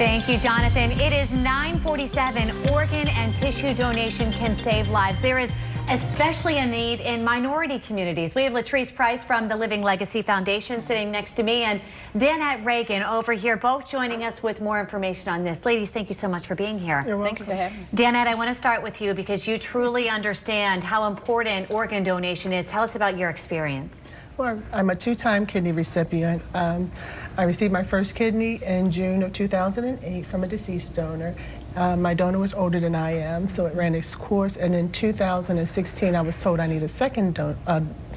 Thank you, Jonathan. It is 9:47. Organ and tissue donation can save lives. There is especially a need in minority communities. We have Latrice Price from the Living Legacy Foundation sitting next to me, and Danette Reagan over here, both joining us with more information on this. Ladies, thank you so much for being here. You're welcome. Thank you for having me. Danette, I want to start with you because you truly understand how important organ donation is. Tell us about your experience. Well, I'm a two-time kidney recipient. I received my first kidney in June of 2008 from a deceased donor. My donor was older than I am, so it ran its course. And in 2016, I was told I need a second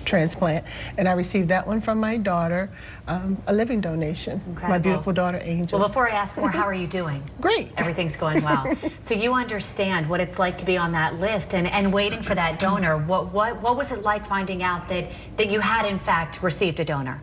transplant, and I received that one from my daughter, a living donation. Incredible. My beautiful daughter, Angel. Well, before I ask more, how are you doing? Great. Everything's going well. So you understand what it's like to be on that list and waiting for that donor. What was it like finding out that you had, in fact, received a donor?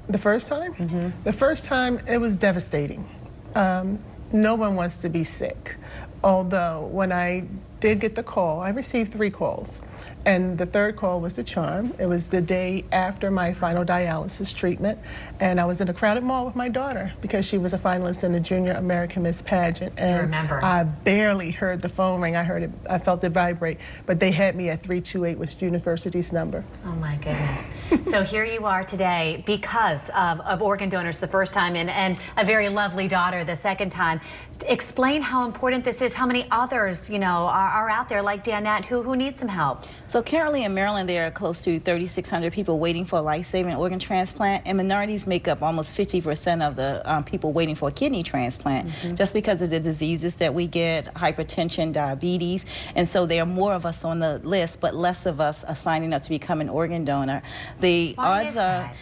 The first time? Mm-hmm. The first time, it was devastating. No one wants to be sick. Although, when I did get the call, I received 3 calls. And the third call was the charm. It was the day after my final dialysis treatment. And I was in a crowded mall with my daughter because she was a finalist in the Junior American Miss Pageant. And I remember. I barely heard the phone ring. I heard it, I felt it vibrate. But they had me at 328, which is the university's number. Oh my goodness. So here you are today because of organ donors the first time and a very lovely daughter the second time. Explain how important this is, how many others, you know, are out there like Danette who need some help. So currently in Maryland, there are close to 3,600 people waiting for a life-saving organ transplant, and minorities make up almost 50% of the people waiting for a kidney transplant, just because of the diseases that we get, hypertension, diabetes, and so there are more of us on the list, but less of us are signing up to become an organ donor. The Why odds is are that?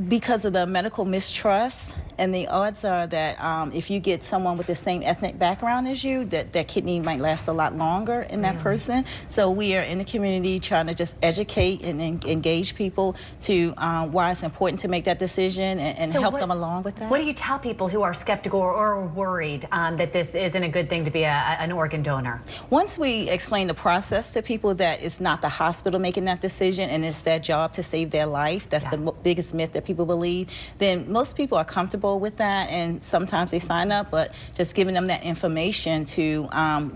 because of the medical mistrust, and the odds are that if you get someone with the same ethnic background as you, that kidney might last a lot longer in that person. So we are in the community trying to just educate and engage people to why it's important to make that decision and So help them along with that. What do you tell people who are skeptical or worried that this isn't a good thing to be an organ donor? Once we explain the process to people that it's not the hospital making that decision and it's their job to save their life, that's the biggest myth that people believe, then most people are comfortable with that, and sometimes they sign up, but just giving them that information to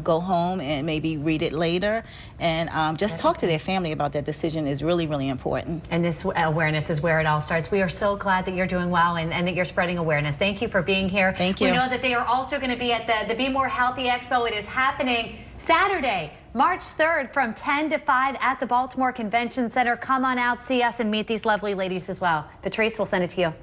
go home and maybe read it later and just talk to their family about that decision is really, really important. And this awareness is where it all starts. We are so glad that you're doing well and that you're spreading awareness. Thank you for being here. Thank you. We know that they are also going to be at the Be More Healthy Expo. It is happening Saturday, March 3rd from 10 to 5 at the Baltimore Convention Center. Come on out, see us, and meet these lovely ladies as well. Patrice, we'll send it to you.